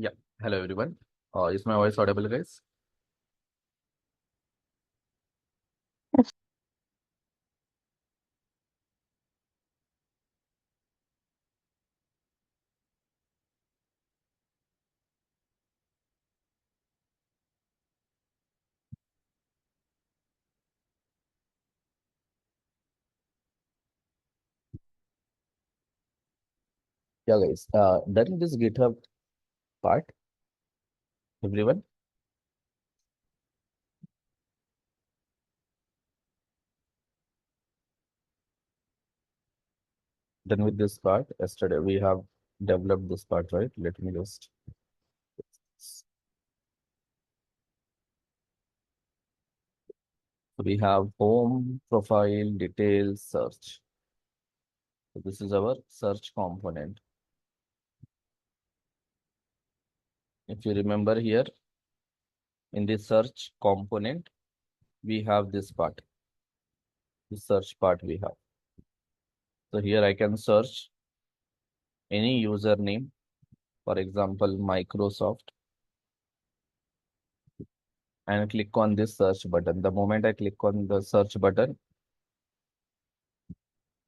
Yeah. Hello, everyone. Is my voice audible, guys? Yeah, guys. Done this GitHub part, everyone. Done with this part. Yesterday we have developed this part, right? Let me just. So we have home, profile, details, search. So this is our search component. If you remember here in the search component, we have this part, the search part we have. So here I can search any username, for example, Microsoft, and click on this search button. The moment I click on the search button,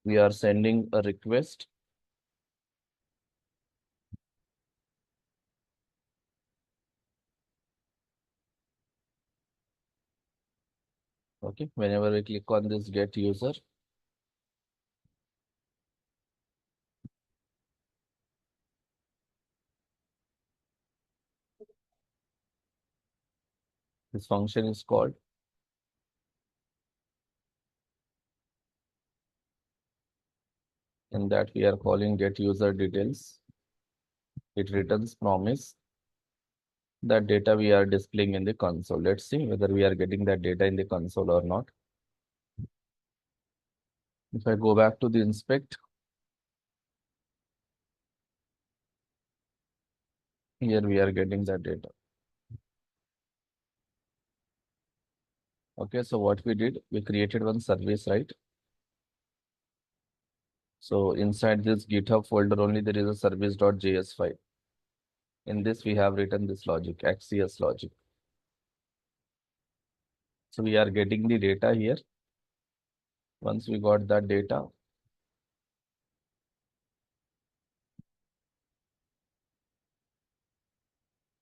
we are sending a request. Okay, whenever we click on this get user, this function is called. In that we are calling get user details. It returns promise that data we are displaying in the console. Let's see whether we are getting that data in the console or not. If I go back to the inspect, here we are getting that data. Okay, so what we did, we created one service, right? So inside this GitHub folder only there is a service.js file. In this we have written this logic, Axios logic. So we are getting the data here. Once we got that data,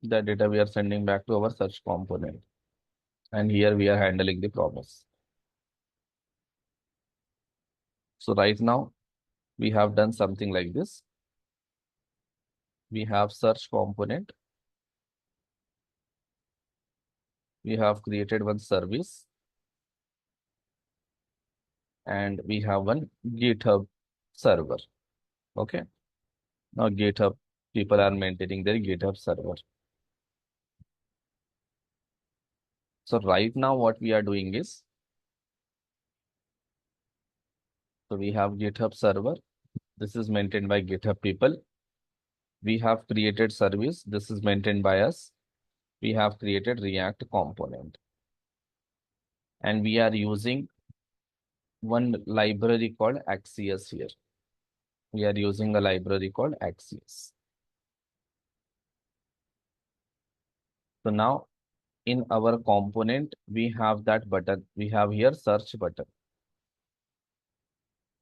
that data we are sending back to our search component. And here we are handling the promise. So right now we have done something like this. We have search component. We have created one service and we have one GitHub server. Okay. Now GitHub people are maintaining their GitHub server. So right now what we are doing is, so we have GitHub server. This is maintained by GitHub people. We have created service. This is maintained by us. We have created React component. And we are using one library called Axios here. We are using a library called Axios. So now in our component, we have that button. We have here search button.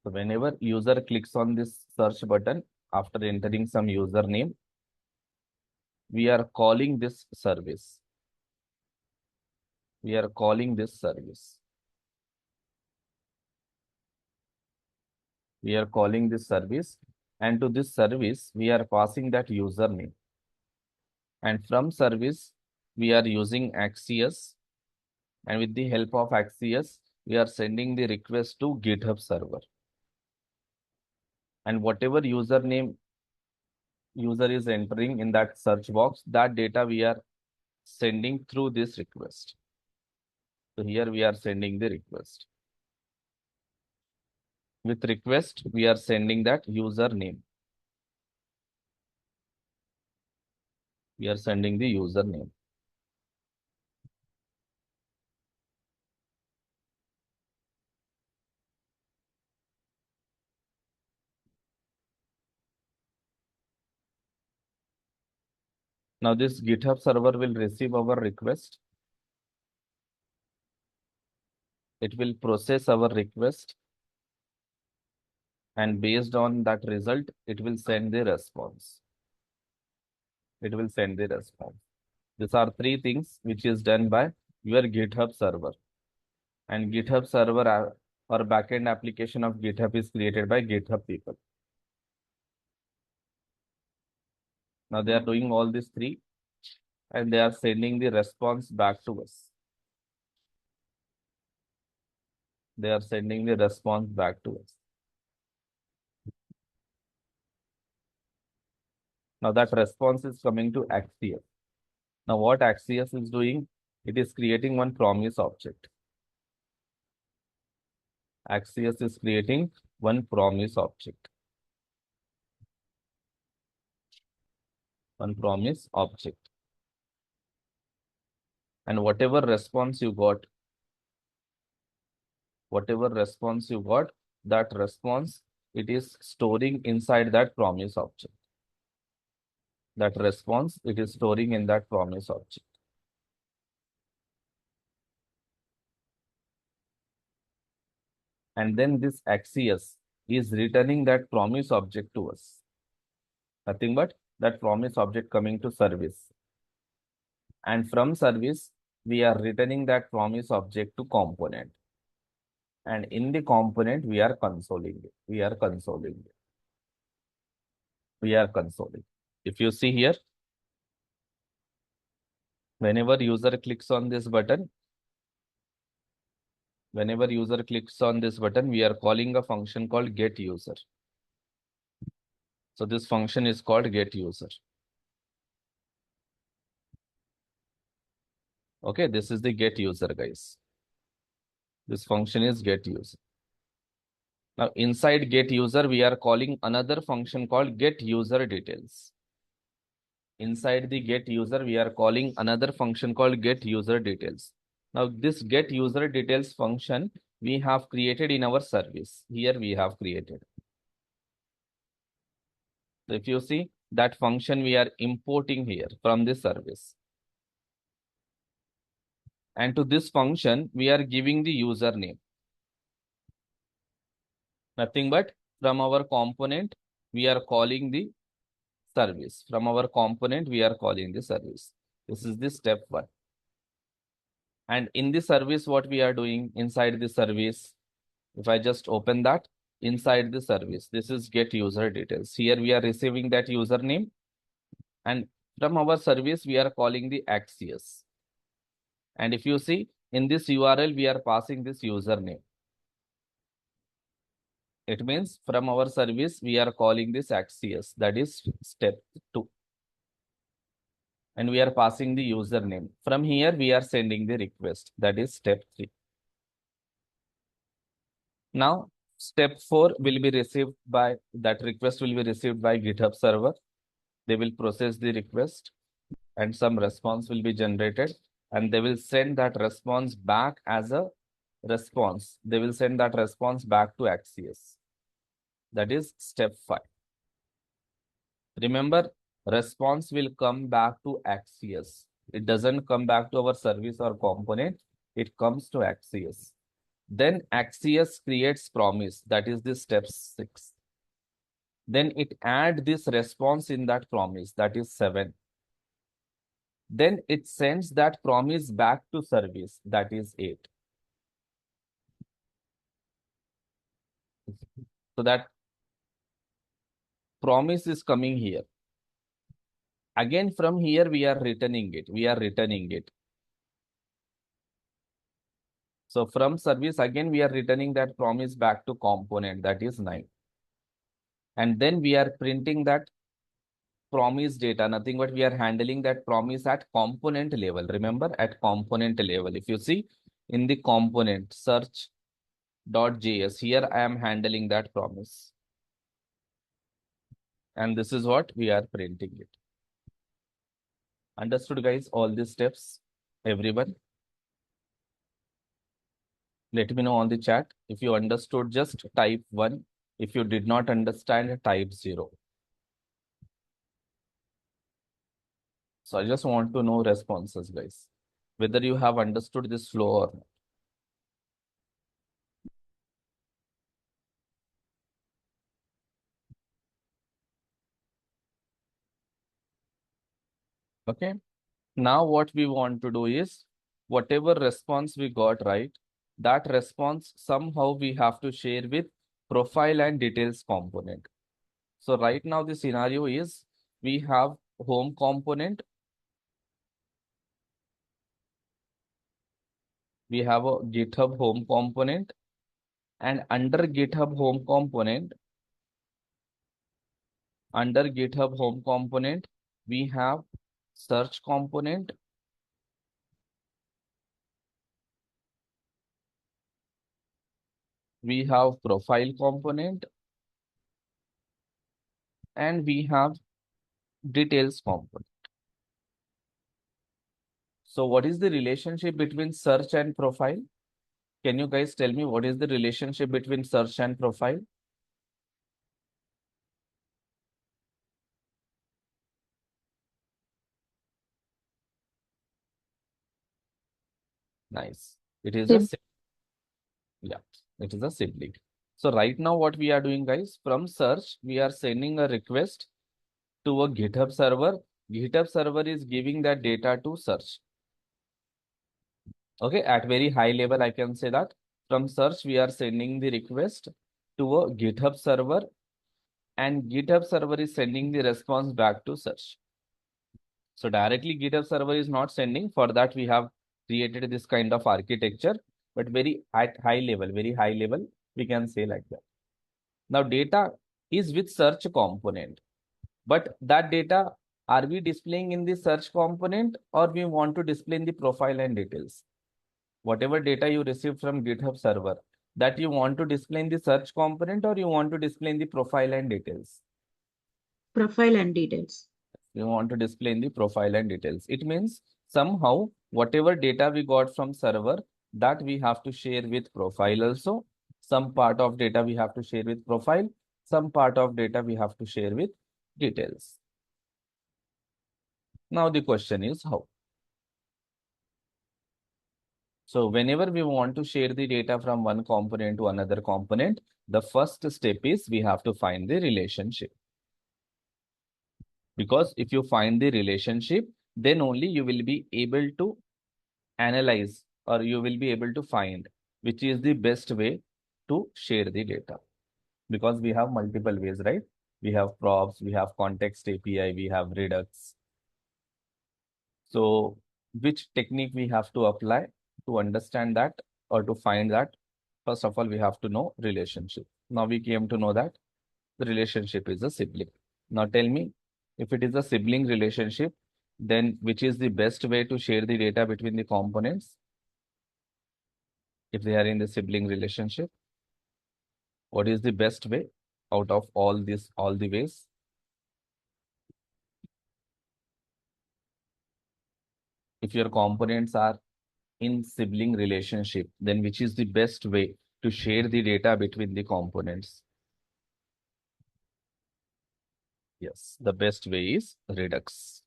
So whenever user clicks on this search button after entering some username, we are calling this service. We are calling this service. We are calling this service, and to this service, we are passing that username. And from service, we are using Axios, and with the help of Axios, we are sending the request to GitHub server. And whatever username user is entering in that search box, that data we are sending through this request. So here we are sending the request. With request, we are sending that username. We are sending the username. Now this GitHub server will receive our request. It will process our request, and based on that result, it will send the response. It will send the response. These are three things which is done by your GitHub server. And GitHub server or backend application of GitHub is created by GitHub people. Now they are doing all these three, and they are sending the response back to us. They are sending the response back to us. Now that response is coming to Axios. Now what Axios is doing, it is creating one promise object. Axios is creating one promise object. One promise object. And whatever response you got, that response, it is storing inside that promise object. That response, it is storing in that promise object. And then this Axios is returning that promise object to us. Nothing but that promise object coming to service. And from service, we are returning that promise object to component. And in the component, we are consoling it. We are consoling it. We are consoling. If you see here, whenever user clicks on this button, we are calling a function called getUser. So this function is called getUser. Okay, this is the getUser, guys. This function is getUser. Now inside getUser, we are calling another function called getUserDetails. Inside the getUser, we are calling another function called getUserDetails. Now this getUserDetails function we have created in our service. Here we have created. So if you see that function we are importing here from this service. And to this function, we are giving the username. Nothing but from our component, we are calling the service. From our component, we are calling the service. This is the step one. And in the service, what we are doing inside the service, if I just open that, inside the service, this is getUserDetails. Here we are receiving that username. And from our service, we are calling the Axios. And if you see in this URL, we are passing this username. It means from our service, we are calling this Axios. That is step 2. And we are passing the username. From here, we are sending the request. That is step 3. Now, step 4 will be received by, that request will be received by GitHub server. They will process the request and some response will be generated. And they will send that response back as a response. They will send that response back to Axios. That is step 5. Remember, response will come back to Axios. It doesn't come back to our service or component. It comes to Axios. Then Axios creates promise. That is the step 6. Then it adds this response in that promise. That is 7. Then it sends that promise back to service. That is 8. So that promise is coming here. Again, from here, we are returning it. So from service, again, we are returning that promise back to component. That is 9. And then we are printing that promise data. Nothing but we are handling that promise at component level. Remember, at component level. If you see in the component search.js, here I am handling that promise. And this is what we are printing it. Understood, guys, all these steps, everyone? Let me know on the chat. If you understood, just type 1. If you did not understand, type 0. So I just want to know responses, guys, whether you have understood this flow or not. Okay. Now what we want to do is whatever response we got right, that response somehow we have to share with profile and details component. So right now the scenario is we have home component, we have a GitHub home component, and under GitHub home component, we have search component, we have profile component, and we have details component. So what is the relationship between search and profile? Can you guys tell me what is the relationship between search and profile? Nice. It is a yeah, it is a sibling. So right now what we are doing, guys, from search, we are sending a request to a GitHub server. GitHub server is giving that data to search. Okay, at very high level, I can say that from search, we are sending the request to a GitHub server, and GitHub server is sending the response back to search. So directly GitHub server is not sending. For that, we have created this kind of architecture, but very at very high level, we can say like that. Now data is with search component, but that data, are we displaying in the search component or we want to display in the profile and details? Whatever data you receive from GitHub server, that you want to display in the search component or you want to display in the profile and details? Profile and details. We want to display in the profile and details. It means somehow whatever data we got from server, that we have to share with profile also. Some part of data we have to share with profile. Some part of data we have to share with details. Now the question is how? So whenever we want to share the data from one component to another component, the first step is we have to find the relationship. Because if you find the relationship, then only you will be able to analyze or you will be able to find which is the best way to share the data. Because we have multiple ways, right? We have props, we have context API, we have Redux. So which technique we have to apply to understand that or to find that? First of all, we have to know relationship. Now we came to know that the relationship is a sibling. Now tell me, if it is a sibling relationship, then which is the best way to share the data between the components? If they are in the sibling relationship, what is the best way out of all the ways? If your components are in sibling relationship, then which is the best way to share the data between the components? Yes, the best way is Redux.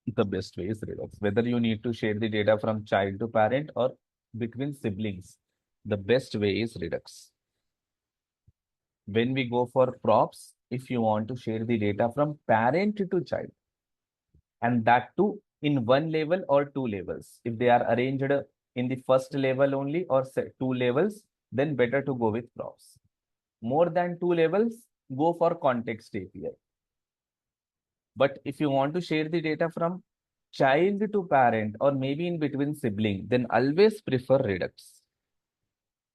The best way is Redux. Whether you need to share the data from child to parent or between siblings, the best way is Redux. When we go for props, if you want to share the data from parent to child, and that too in one level or two levels. If they are arranged in the first level only or two levels, then better to go with props. More than two levels, go for context API. But if you want to share the data from child to parent or maybe in between sibling, then always prefer Redux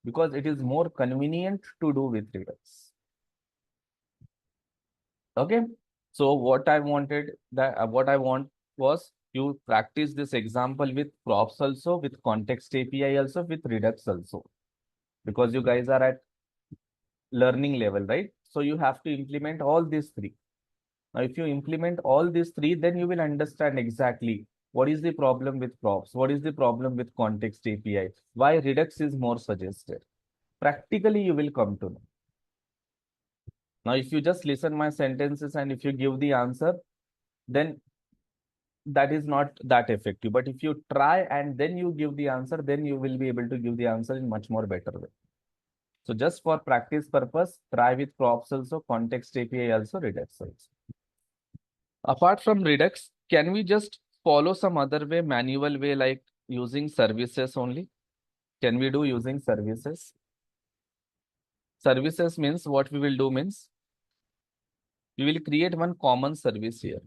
because it is more convenient to do with Redux. Okay. So what I want was you practice this example with props also, with context API also, with Redux also, because you guys are at learning level, right? So you have to implement all these three. Now, if you implement all these three, then you will understand exactly what is the problem with props, what is the problem with context API, why Redux is more suggested. Practically, you will come to know. Now, if you just listen my sentences and if you give the answer, then that is not that effective. But if you try and then you give the answer, then you will be able to give the answer in much more better way. So just for practice purpose, try with props also, context API also, Redux also. Apart from Redux, can we just follow some other way, manual way, like using services only? Can we do using services? Services means what we will do means we will create one common service here.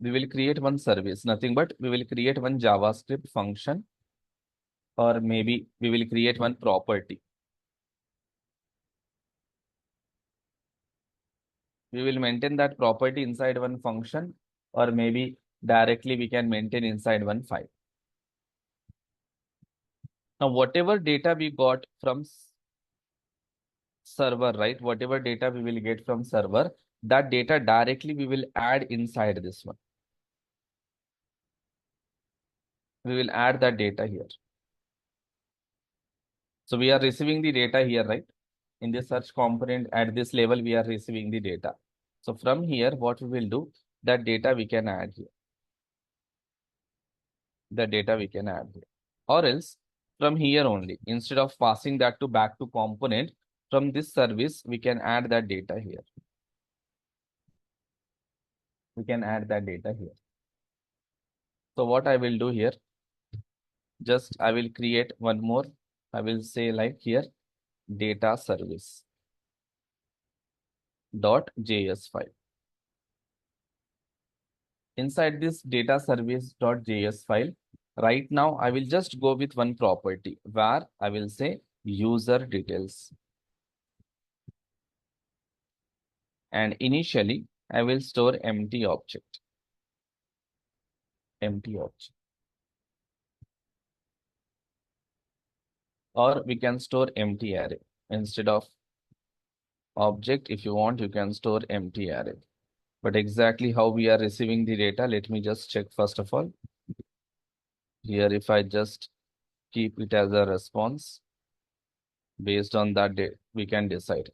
We will create one service, nothing but we will create one JavaScript function, or maybe we will create one property. We will maintain that property inside one function, or maybe directly we can maintain inside one file. Now, whatever data we got from server, right? Whatever data we will get from server, that data directly we will add inside this one. We will add that data here. So we are receiving the data here, right? In the search component at this level, we are receiving the data. So from here, what we will do, that data we can add here. The data we can add here. Or else from here only, instead of passing that to back to component, from this service, we can add that data here. We can add that data here. So what I will do here, just I will create one more. I will say like here, data service .js file. Inside this data service.js file, right now I will just go with one property where I will say user details. And initially I will store empty object. Empty object. Or we can store empty array. Instead of object, if you want, you can store empty array. But exactly how we are receiving the data, let me just check first of all. Here, if I just keep it as a response, based on that date, we can decide.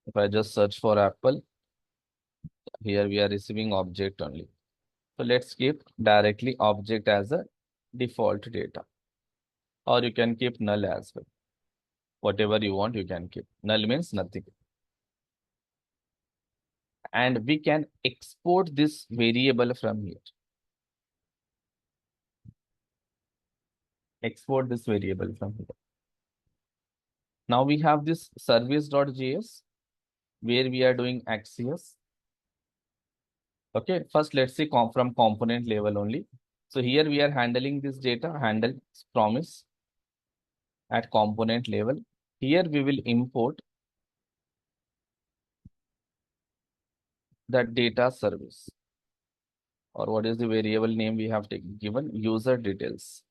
If I just search for Apple, here we are receiving object only. So let's keep directly object as a default data. Or you can keep null as well. Whatever you want, you can keep. Null means nothing. And we can export this variable from here. Export this variable from here. Now we have this service.js where we are doing Axios. Okay, first let's see from component level only. So here we are handling this data, handle promise at component level. Here we will import that data service, or what is the variable name we have given, user details.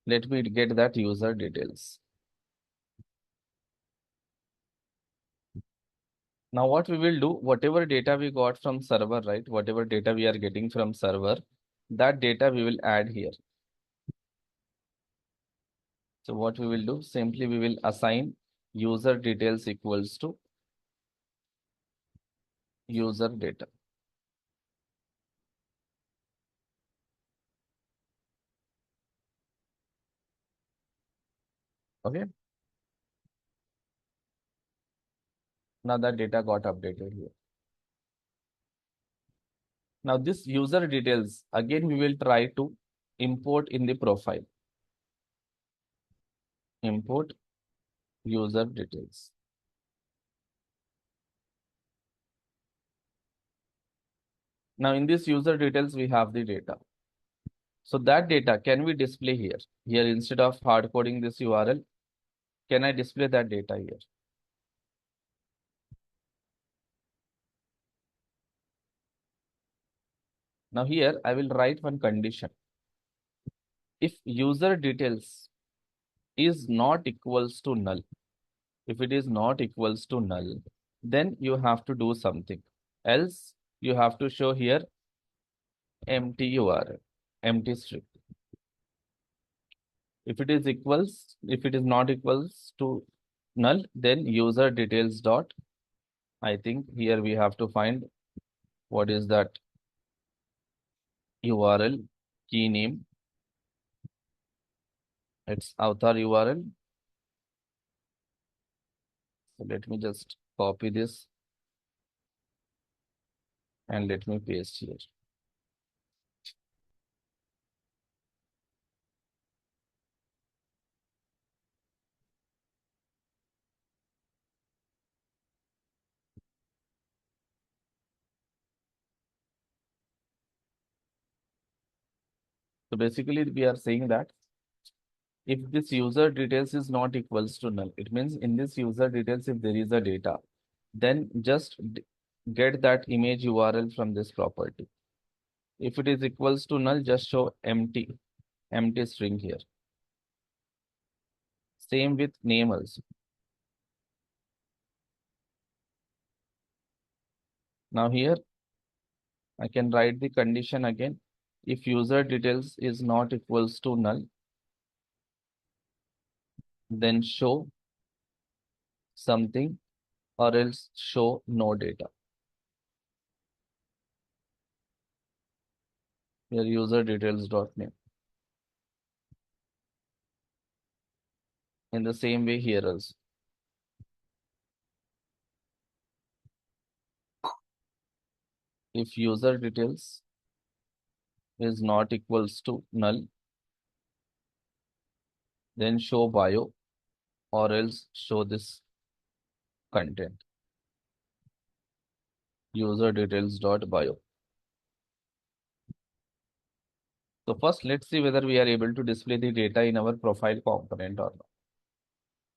Let me get that user details. Now what we will do, whatever data we got from server, right? Whatever data we are getting from server, that data we will add here. So what we will do, simply we will assign user details equals to user data. Okay. Now that data got updated here. Now this user details, again, we will try to import in the profile. Import user details. Now in this user details, we have the data. So that data can we display here? Here, instead of hard coding this URL, can I display that data here? Now here, I will write one condition. If user details is not equals to null, if it is not equals to null, then you have to do something. Else, you have to show here empty URL, empty string. If it is equals, if it is not equals to null, then user details dot. I think here we have to find what is that URL key name. It's avatar URL. So let me just copy this and let me paste here. So basically we are saying that if this user details is not equals to null, it means in this user details, if there is a data, then just get that image URL from this property. If it is equals to null, just show empty string here. Same with name also. Now here I can write the condition again. If user details is not equals to null, then show something or else show no data. Here user details dot name. In the same way here also. If user details is not equals to null, then show bio or else show this content. User details dot bio. So first, let's see whether we are able to display the data in our profile component or not.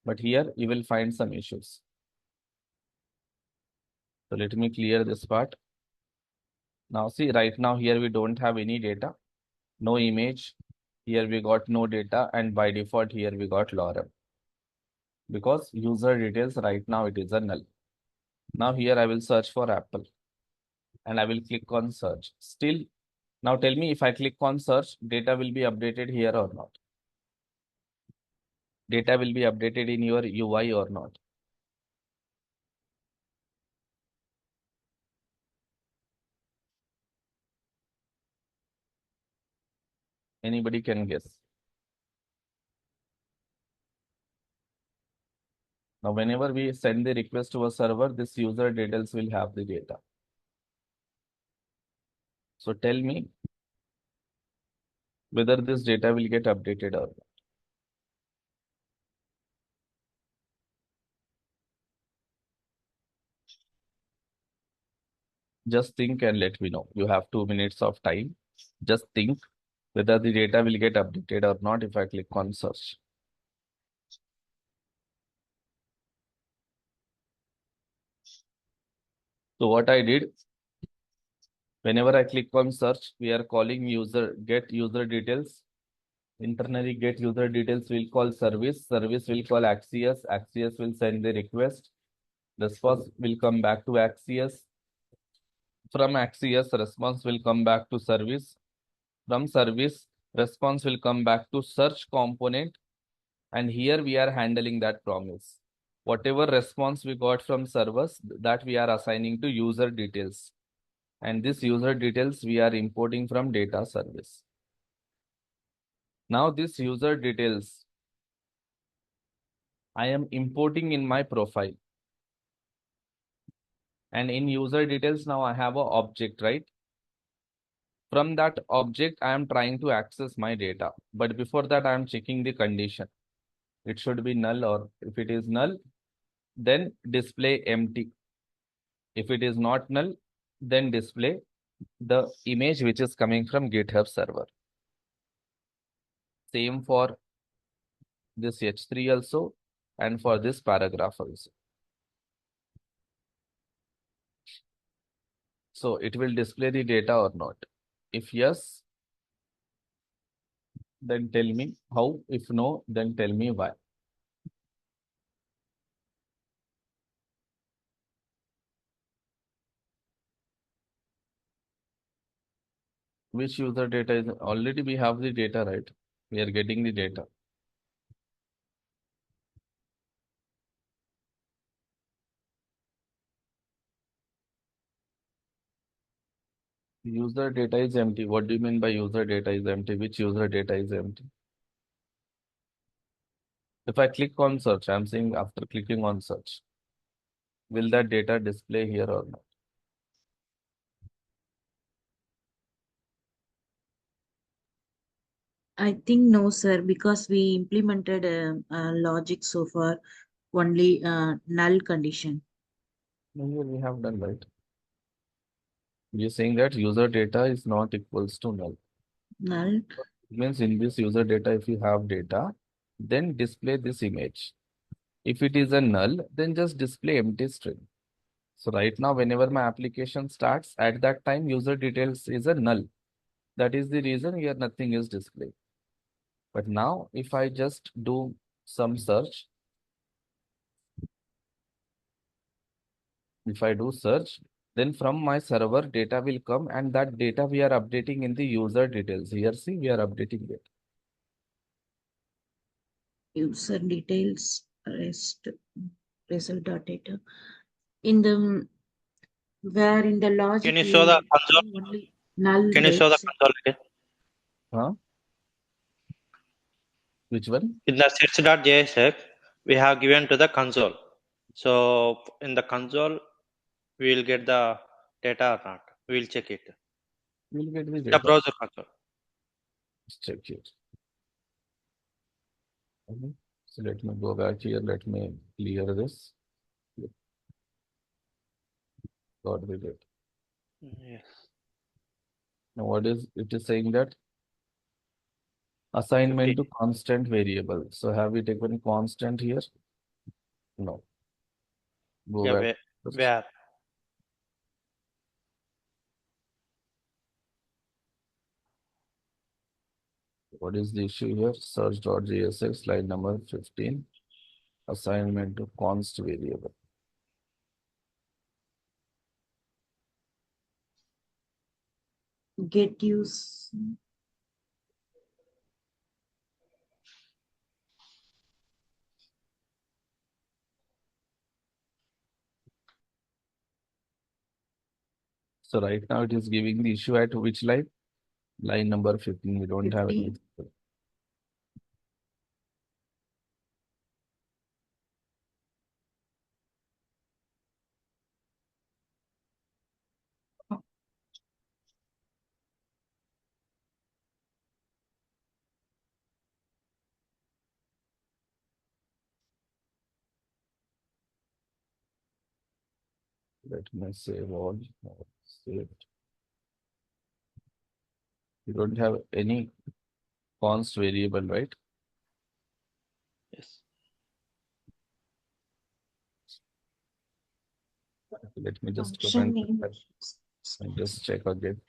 But here you will find some issues. So let me clear this part. Now see, right now here we don't have any data, no image. Here we got no data, and by default here we got lorem. Because user details right now it is a null. Now here I will search for Apple and I will click on search. Still, now tell me if I click on search, data will be updated here or not? Data will be updated in your UI or not? Anybody can guess. Now, whenever we send the request to a server, this user details will have the data. So tell me whether this data will get updated or not. Just think and let me know. You have 2 minutes of time. Just think whether the data will get updated or not if I click on search. So what I did, whenever I click on search, we are calling get user details. Internally get user details will call service. Service will call Axios. Axios will send the request. Response will come back to Axios. From Axios, response will come back to service. From service, response will come back to search component. And here we are handling that promise. Whatever response we got from servers, that we are assigning to user details. And this user details we are importing from data service. Now this user details I am importing in my profile. And in user details now I have an object, right? From that object, I am trying to access my data. But before that, I am checking the condition. It should be null, or if it is null, then display empty. If it is not null, then display the image which is coming from GitHub server. Same for this H3 also, and for this paragraph also. So it will display the data or not. If yes, then tell me how. If no, then tell me why. Which user data is already we have the data, right? We are getting the data. User data is empty. What do you mean by user data is empty? Which user data is empty? If I click on search, I'm saying after clicking on search, will that data display here or not? I think no, sir, because we implemented logic so far only null condition. No, here we have done right. We're saying that user data is not equals to null. Null. It means in this user data, if you have data, then display this image. If it is a null, then just display empty string. So right now, whenever my application starts, at that time, user details is a null. That is the reason here nothing is displayed. But now, if I just do some search, if I do search, then from my server, data will come and that data we are updating in the user details. Here, see, we are updating it. User details result dot data. In the where in the logic Can you show the we console? only null, Can you show right? the console again? Huh? Which one? In the search.jsx, we have given to the console. So in the console, we will get the data or not. We will check it. We'll get the The data. browser console. Let's check it. Okay. So let me go back here. Let me clear this. Got the data. Yes. Now what is it is saying that assignment 50. to constant variable. So have we taken constant here? No. Go Yeah, back. where? What is the issue here? Search.jsx slide number 15. Assignment to const variable. Get use. So right now it is giving the issue at which line? Line number 15. We don't have any. 15. Let me save all. Save. You don't have any const variable, right? Yes. Let me just come Function name. and just check again.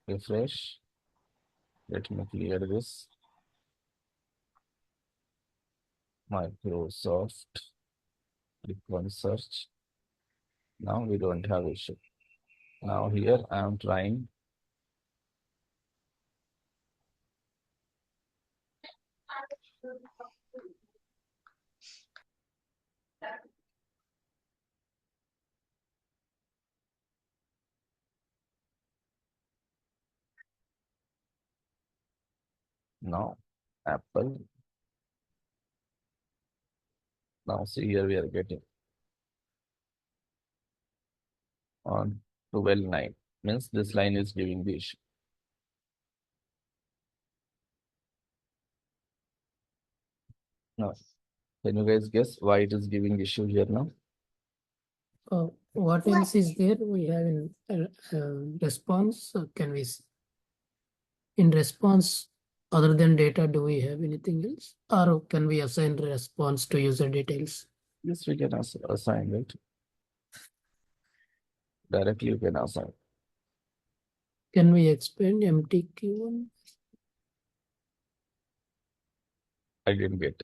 Refresh. Let me clear this. Microsoft. Click on search. Now we don't have issue. Now here I am trying. Now Apple. Now see here we are getting on 12.9. Means this line is giving the issue. Now, can you guys guess why it is giving issue here now? What else is there? We have in response. Can we in response other than data? Do we have anything else, or can we assign response to user details? Yes, we can assign it. Directly you can assign. Can we expand MTQ1? I didn't get.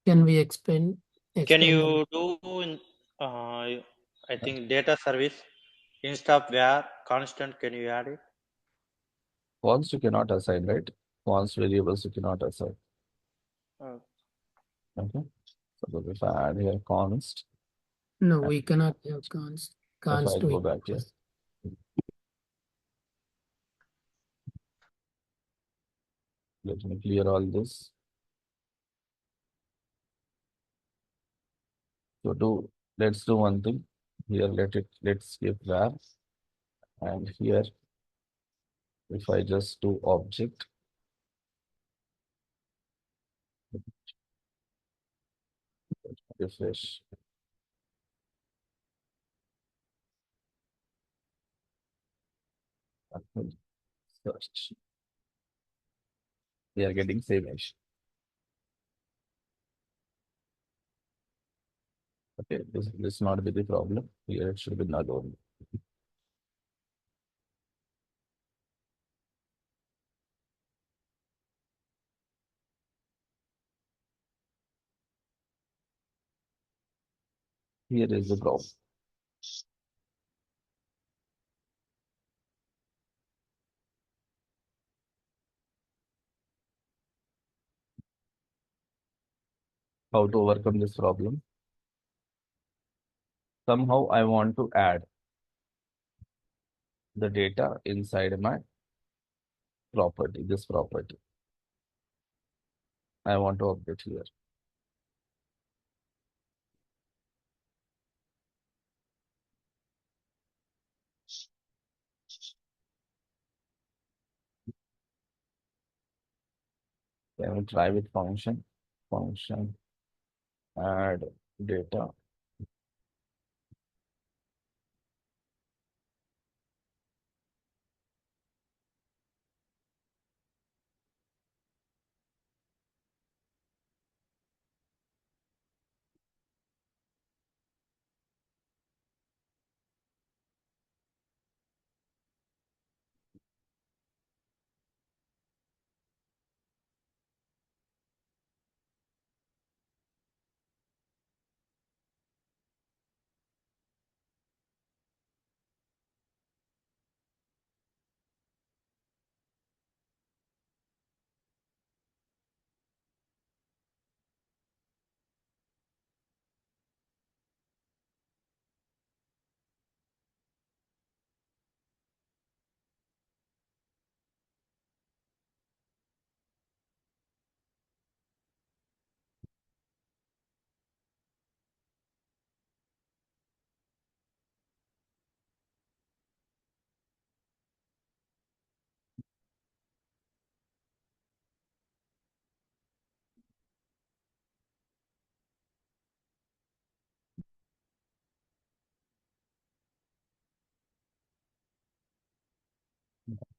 Can we expand? Can you do in, I think data service instead of where constant, can you add it? Const you cannot assign, right? Const variables you cannot assign. Uh, Okay. So if I add here const, No, we cannot have const. if I Const we go back here, Let me clear all this. So let's do one thing. Here let's skip var, and here if I just do object, refresh. Search. We are getting same issue. Okay, this not be the problem. Here it should be null only. Here is the problem. How to overcome this problem? Somehow I want to add the data inside my property, this property. I want to update here. Can we try with function? Function add data.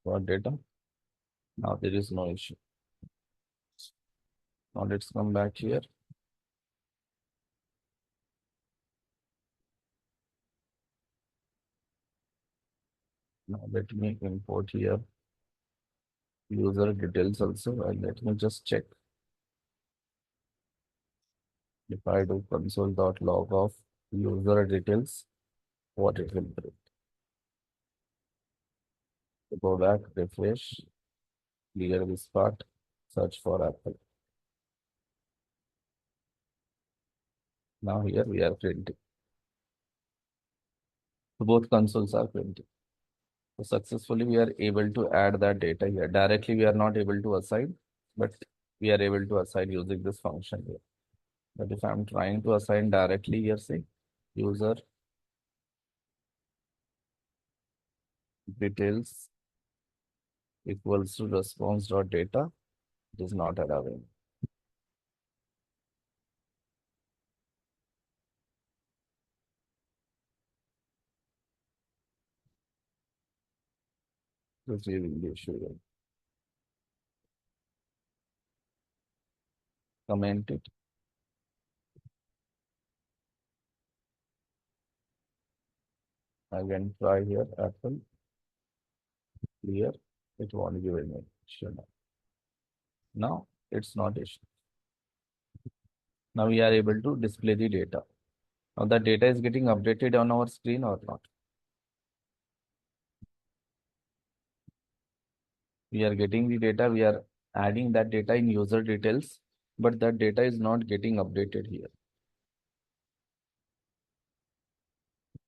For data. Now there is no issue. Now let's come back here. Now let me import here user details also, and let me just check. If I do console.log of user details, what it will print. Go back, refresh, clear this part, search for Apple. Now here we are printing. So both consoles are printing. So successfully we are able to add that data here. Directly we are not able to assign, but we are able to assign using this function here. But if I'm trying to assign directly here, say user details equals to response.data, it is not allowing. Receiving the issue here. Comment it. Again, try here, Apple, clear, it won't give any issue now. Now it's not issue. Now we are able to display the data. Now the data is getting updated on our screen or not? We are getting the data, we are adding that data in user details, but that data is not getting updated here.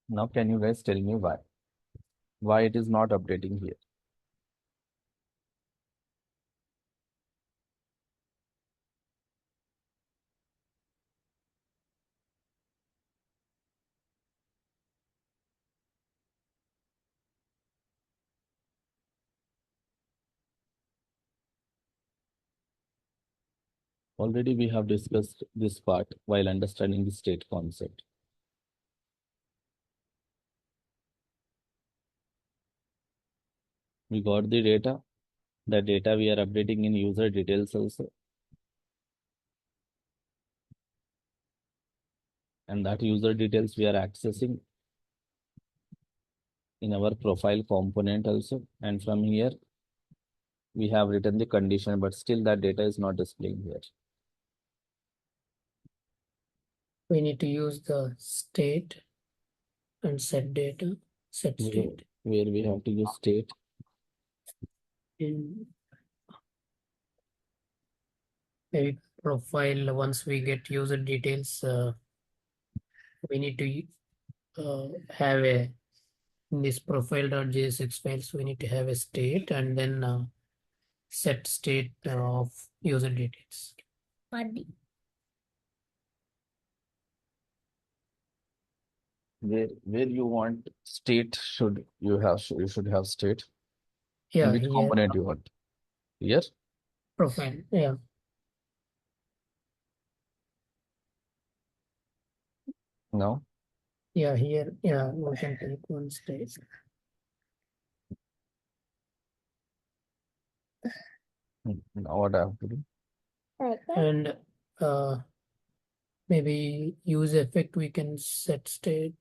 Now can you guys tell me why? Why it is not updating here? Already we have discussed this part while understanding the state concept. We got the data. The data we are updating in user details also. And that user details we are accessing in our profile component also. And from here, we have written the condition, but still that data is not displaying here. We need to use the state and set data, set state. Where we have to use state. In maybe profile, once we get user details, we need to have a, in this profile.jsx files, we need to have a state and then set state of user details. Where you want state you should have state. Yeah, In which here component you want? Here? profile. Yeah, No. yeah, here. Yeah, we can take one state. Now what I have to do? And maybe use effect, we can set state.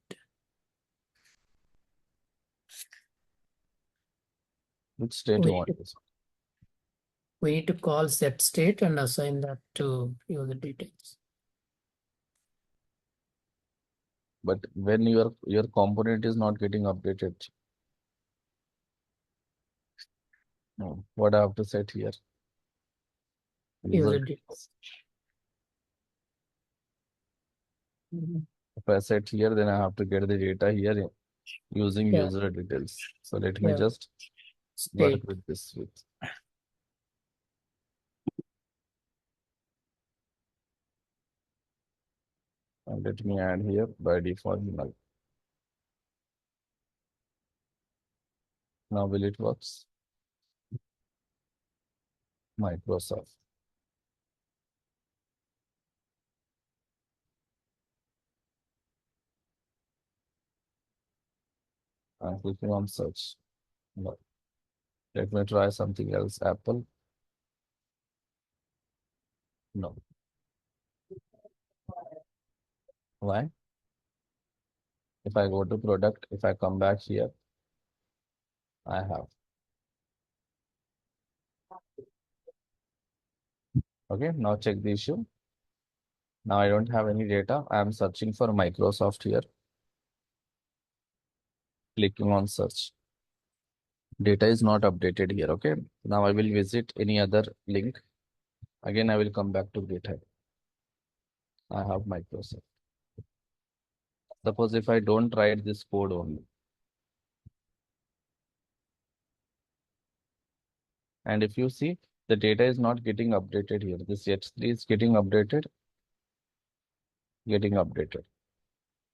Which state you want? We need to call set state and assign that to user details. But when your component is not getting updated, no, what I have to set here? User details. If I set here, then I have to get the data here using Yeah. user details. So let me Yeah. just work State. with this with. And let me add here by default null. Now will it works? Microsoft. I'm clicking on search. No. Let me try something else. Apple. No. Why? If I go to product, if I come back here, I have. Okay, now check the issue. Now I don't have any data. I am searching for Microsoft here. Clicking on search. Data is not updated here. Okay. Now I will visit any other link. Again, I will come back to GitHub. I have Microsoft. Suppose if I don't write this code only. And if you see, the data is not getting updated here. This H3 is getting updated.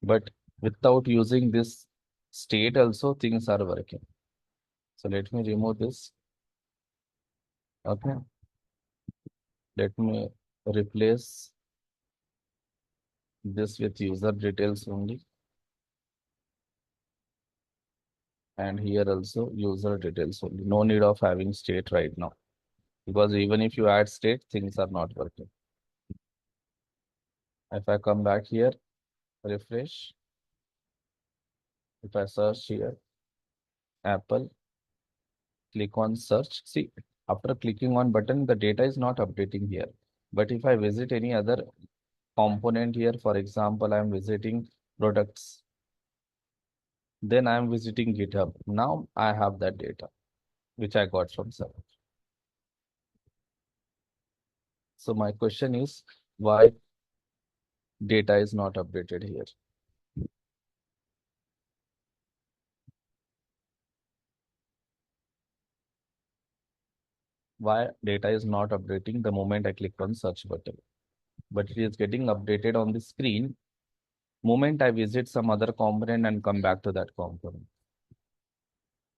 But without using this state also, things are working. So let me remove this. Okay. Let me replace this with user details only. And here also user details only. No need of having state right now. Because even if you add state, things are not working. If I come back here, refresh. If I search here, Apple, click on search. See, after clicking on button, the data is not updating here. But if I visit any other component here, for example, I'm visiting products. Then I'm visiting GitHub. Now I have that data, which I got from server. So my question is, why data is not updated here? Why data is not updating the moment I click on search button, but it is getting updated on the screen moment I visit some other component and come back to that component.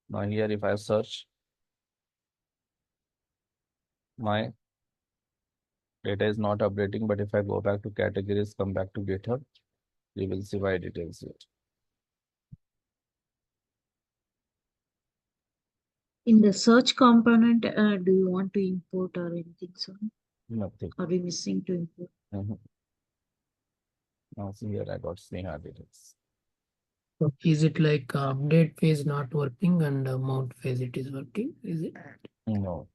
Now here, if I search my Data is not updating, but if I go back to categories, come back to GitHub, you will see why it tells it. In the search component, do you want to import or anything? So Nothing. are we missing to import? Now see here, I got Sneha details. So is it like update phase not working and mount phase it is working? Is it? No.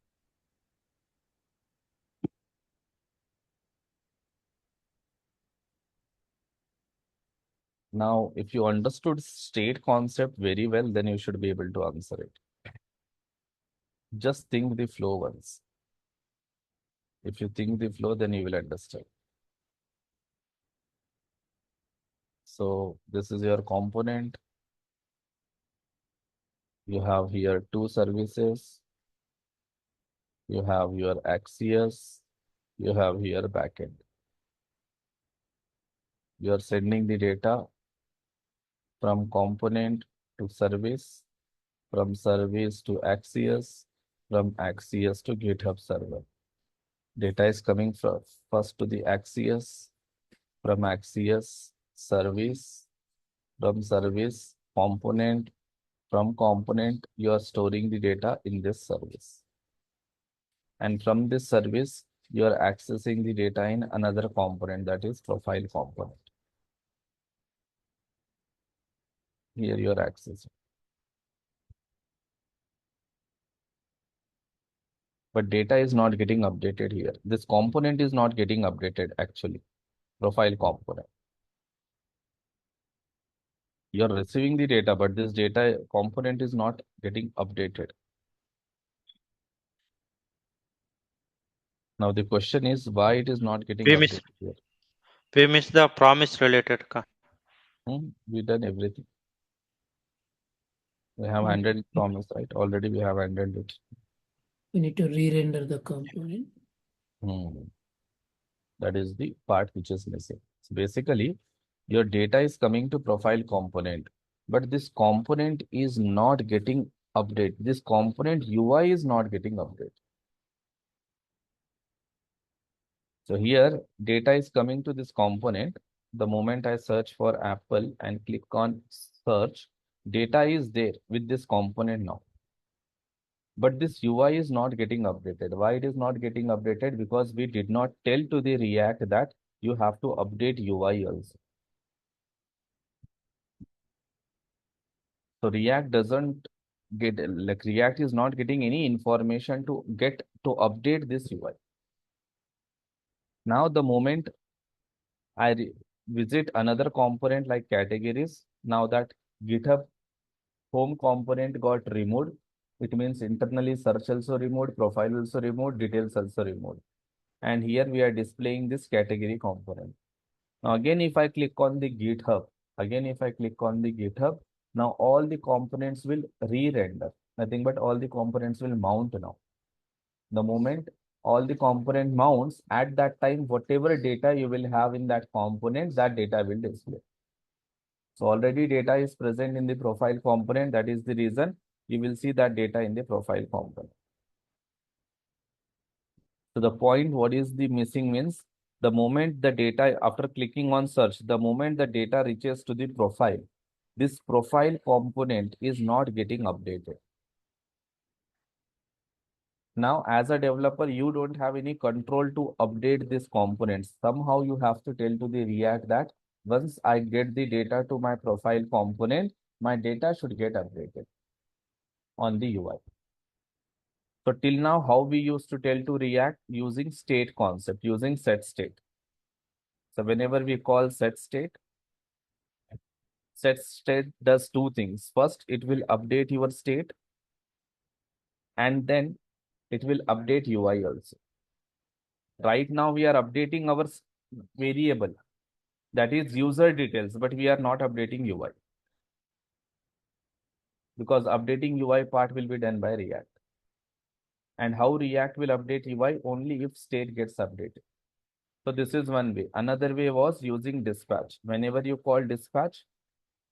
Now, if you understood state concept very well, then you should be able to answer it. Just think the flow once. If you think the flow, then you will understand. So this is your component. You have here two services. You have your Axios. You have here backend. You are sending the data from component to service, from service to Axios, from Axios to GitHub server. Data is coming from first to the Axios, from Axios service, from service component, from component you are storing the data in this service. And from this service, you are accessing the data in another component, that is profile component. Here you are accessing. But data is not getting updated here. This component is not getting updated actually, profile component. You are receiving the data, but this data component is not getting updated. Now the question is why it is not getting updated here. We missed the promise related. We done everything. We have handled promise, right? Already we have handled it. We need to re-render the component. That is the part which is missing. So basically, your data is coming to profile component, but this component is not getting update. This component UI is not getting update. So here, data is coming to this component. The moment I search for Apple and click on search, data is there with this component now. But this UI is not getting updated. Why it is not getting updated? Because we did not tell to the React that you have to update UI also. So React doesn't get, like React is not getting any information to get to update this UI. Now the moment I visit another component like categories, now that GitHub home component got removed, it means internally search also removed, profile also removed, details also removed. And here we are displaying this category component. Now again, if I click on the GitHub, now all the components will re-render. Nothing but all the components will mount now. The moment all the component mounts, at that time, whatever data you will have in that component, that data will display. So already data is present in the profile component. That is the reason you will see that data in the profile component. So the point, what is the missing means, the moment the data, after clicking on search, the moment the data reaches to the profile, this profile component is not getting updated. Now, as a developer, you don't have any control to update this component. Somehow you have to tell to the React that once I get the data to my profile component, my data should get updated on the UI. So till now, how we used to tell to React? Using state concept, using set state. So whenever we call set state does two things. First, it will update your state, and then it will update UI also. Right now, we are updating our variable, that is user details, but we are not updating UI. Because updating UI part will be done by React. And how React will update UI? Only if state gets updated. So this is one way. Another way was using dispatch. Whenever you call dispatch,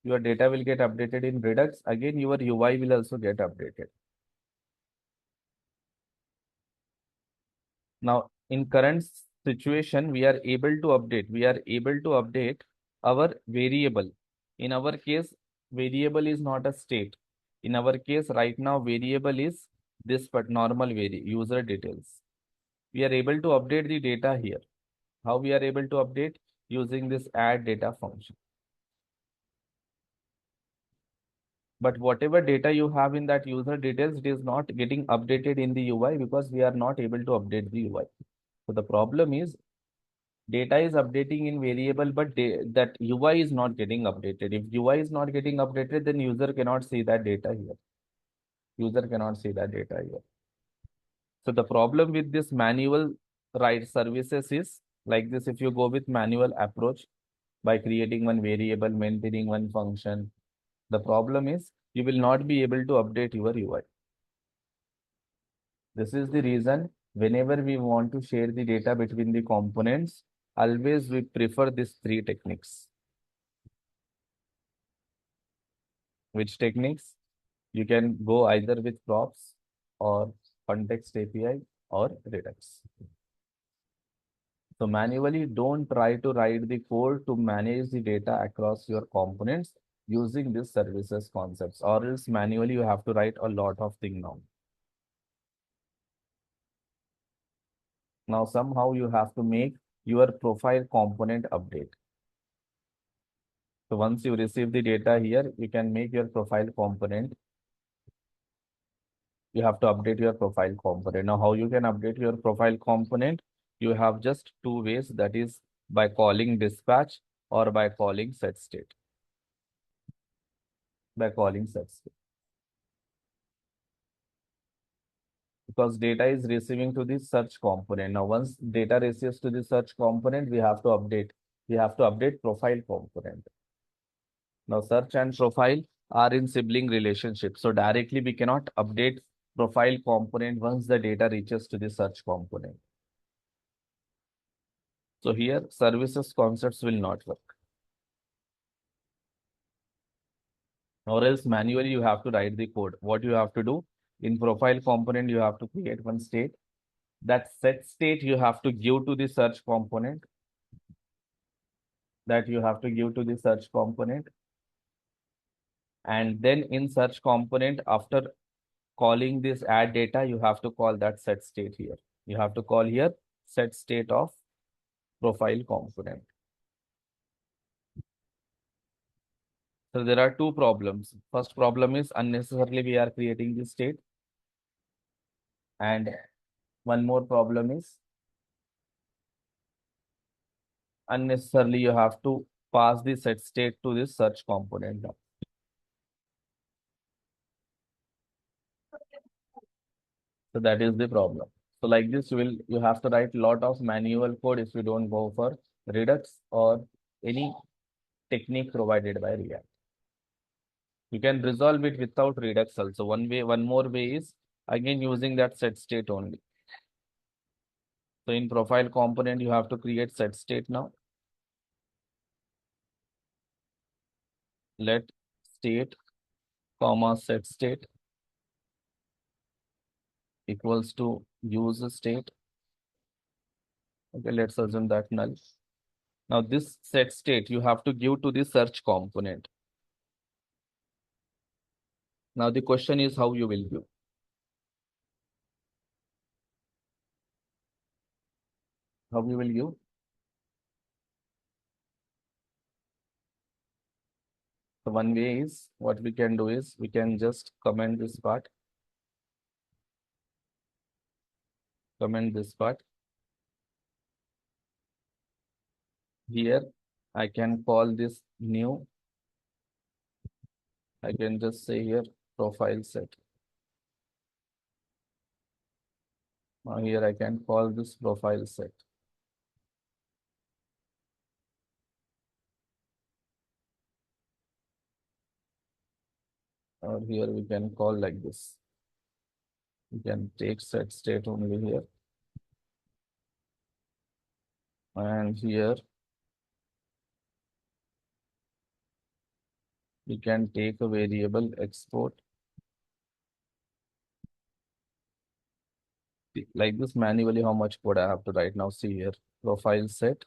your data will get updated in Redux. Again, your UI will also get updated. Now, in current situation, we are able to update our variable. In our case, variable is not a state. In our case, right now, variable is this but normal user details. We are able to update the data here. How we are able to update? Using this add data function. But whatever data you have in that user details, it is not getting updated in the UI because we are not able to update the UI. So the problem is data is updating in variable, but that UI is not getting updated. If UI is not getting updated, then user cannot see that data here. User cannot see that data here. So the problem with this manual write services is like this. If you go with manual approach by creating one variable, maintaining one function, the problem is you will not be able to update your UI. This is the reason whenever we want to share the data between the components, always we prefer these three techniques. Which techniques? You can go either with props or context API or Redux. So manually, don't try to write the code to manage the data across your components using these services concepts, or else manually you have to write a lot of things now. Now somehow you have to make your profile component update. So once you receive the data here, you can make your profile component. You have to update your profile component. Now how you can update your profile component? You have just two ways, that is by calling dispatch or by calling set state. By calling set state. Because data is receiving to the search component. Now once data receives to the search component, we have to update. We have to update profile component. Now search and profile are in sibling relationship. So directly we cannot update profile component once the data reaches to the search component. So here services concepts will not work. Or else manually you have to write the code. What you have to do? In profile component, you have to create one state. That set state you have to give to the search component. And then in search component, after calling this add data, you have to call that set state here. You have to call here set state of profile component. So there are two problems. First problem is unnecessarily we are creating this state. And one more problem is unnecessarily you have to pass the set state to this search component now. So that is the problem. So like this, you have to write a lot of manual code if you don't go for Redux or any technique provided by React. You can resolve it without Redux also. One more way is again using that set state only. So in profile component, you have to create set state now. Let state comma set state equals to use state. Okay, let's assume that null. Now this set state you have to give to the search component. Now the question is how you will give. How you will give? So one way is what we can do is we can just comment this part. Comment this part. Here I can call this new. I can just say here profile set. Now here I can call this profile set. Or here we can call like this. We can take set state only here. And here we can take a variable export like this manually, how much code I have to write now? See here, profile set.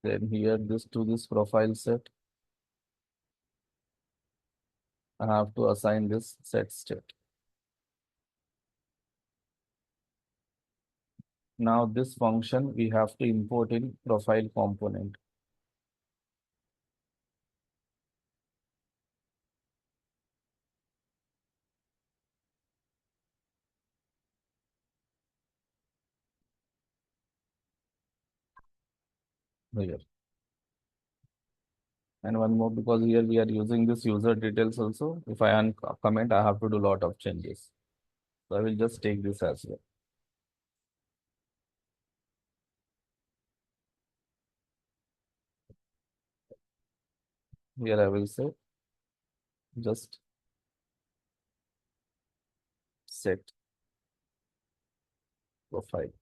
Then here, this to this profile set, I have to assign this set state. Now this function we have to import in profile component. Here. And one more, because here we are using this user details also. If I uncomment, I have to do a lot of changes. So I will just take this as well. Here I will say just set profile.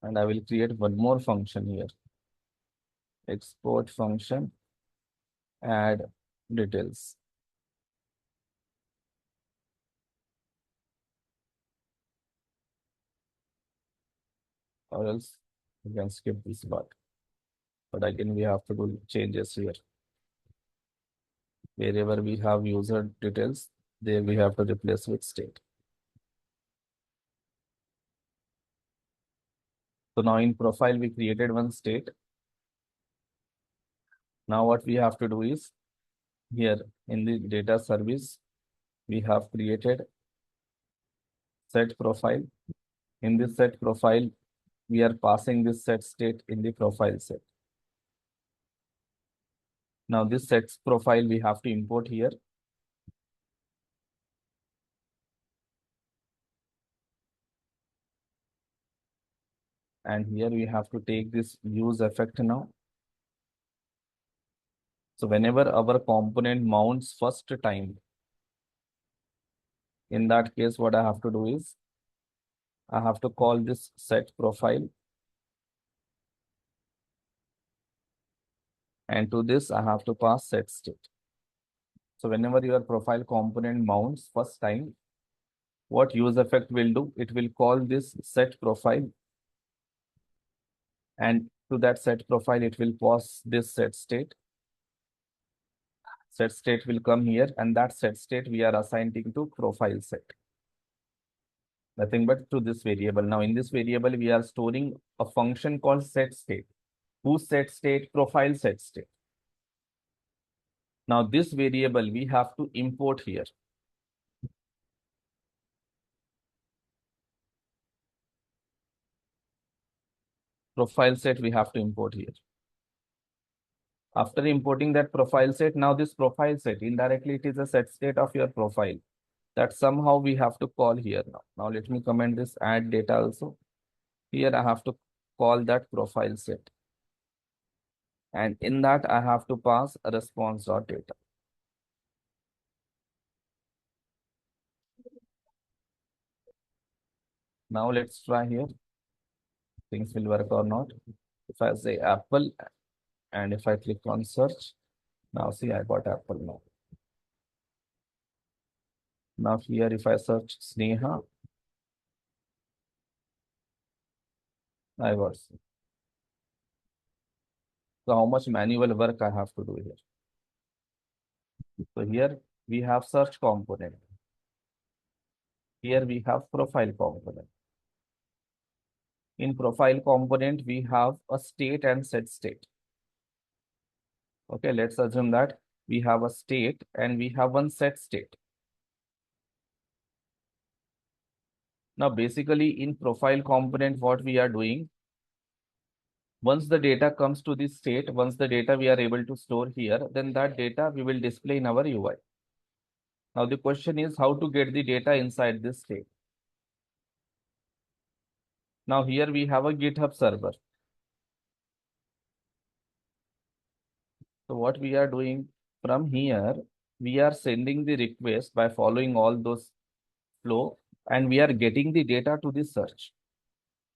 And I will create one more function here. Export function, add details. Or else you can skip this part. But again, we have to do changes here. Wherever we have user details, there we have to replace with state. So now in profile, we created one state. Now what we have to do is, here in the data service, we have created set profile. In this set profile, we are passing this set state in the profile set. Now this set profile we have to import here. And here we have to take this use effect now. So whenever our component mounts first time, in that case, what I have to do is, I have to call this set profile. And to this, I have to pass set state. So whenever your profile component mounts first time, what use effect will do? It will call this set profile. And to that set profile, it will pass this set state. Set state will come here, and that set state we are assigning to profile set. Nothing but to this variable. Now in this variable, we are storing a function called set state. Whose set state? Profile set state. Now this variable we have to import here. Profile set we have to import here. After importing that profile set, now this profile set, indirectly it is a set state of your profile. That somehow we have to call here now. Now let me comment this add data also. Here I have to call that profile set. And in that I have to pass a response.data. Now let's try here. Things will work or not. If I say Apple and if I click on search, now see I got Apple now. Now here if I search Sneha, I got. So how much manual work I have to do here? So here we have search component. Here we have profile component. In profile component, we have a state and set state. Okay, let's assume that we have a state and we have one set state. Now, basically in profile component, what we are doing, once the data comes to this state, once the data we are able to store here, then that data we will display in our UI. Now, the question is how to get the data inside this state. Now, here we have a GitHub server. So what we are doing from here, we are sending the request by following all those flow, and we are getting the data to the search.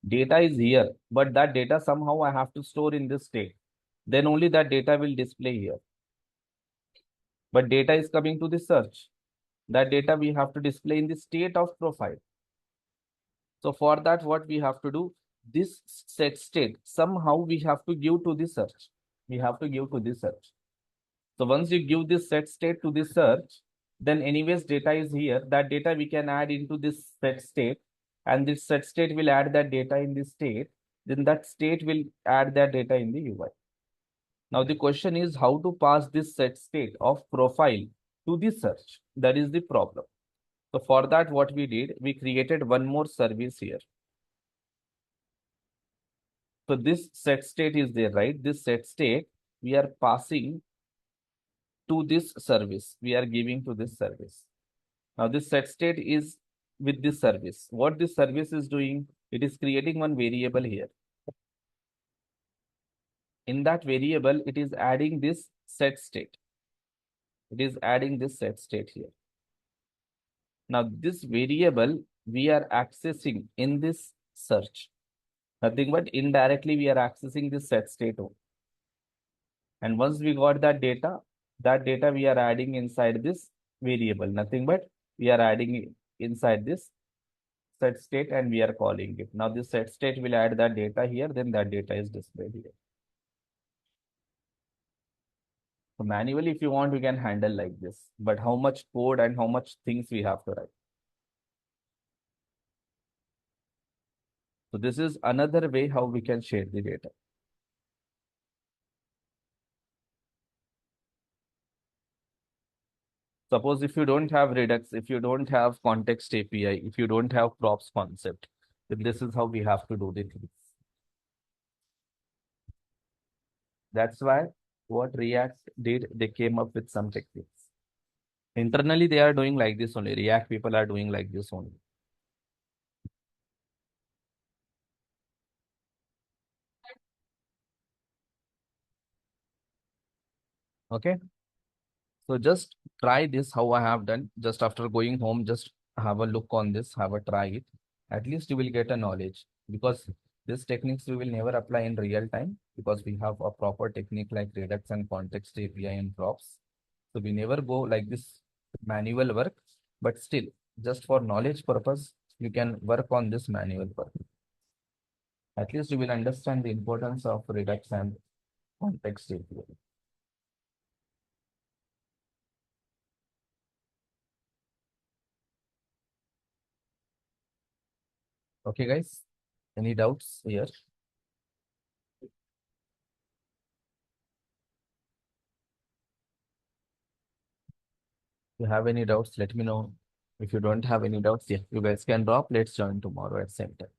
Data is here, but that data somehow I have to store in this state. Then only that data will display here. But data is coming to the search. That data we have to display in the state of profile. So for that, what we have to do, this set state, somehow we have to give to the search. We have to give to the search. So once you give this set state to the search, then anyways data is here. That data we can add into this set state, and this set state will add that data in the state. Then that state will add that data in the UI. Now the question is how to pass this set state of profile to the search. That is the problem. So for that, what we did, we created one more service here. So this set state is there, right? This set state we are passing to this service. We are giving to this service. Now this set state is with this service. What this service is doing, it is creating one variable here. In that variable, it is adding this set state. It is adding this set state here. Now this variable we are accessing in this search. Nothing but indirectly we are accessing this set state. And once we got that data we are adding inside this variable. Nothing but we are adding inside this set state and we are calling it. Now this set state will add that data here, then that data is displayed here. So manually, if you want, we can handle like this. But how much code and how much things we have to write. So this is another way how we can share the data. Suppose if you don't have Redux, if you don't have context API, if you don't have props concept, then this is how we have to do the things. That's why what React did, they came up with some techniques. Internally, they are doing like this only. React people are doing like this only. Okay. So just try this how I have done. Just after going home, just have a look on this, have a try it. At least you will get a knowledge because these techniques we will never apply in real time because we have a proper technique like Redux and context API and props. So we never go like this manual work, but still just for knowledge purpose, you can work on this manual work. At least you will understand the importance of Redux and context API. Okay, guys, any doubts here? If you have any doubts, let me know. If you don't have any doubts, yeah, you guys can drop. Let's join tomorrow at same time.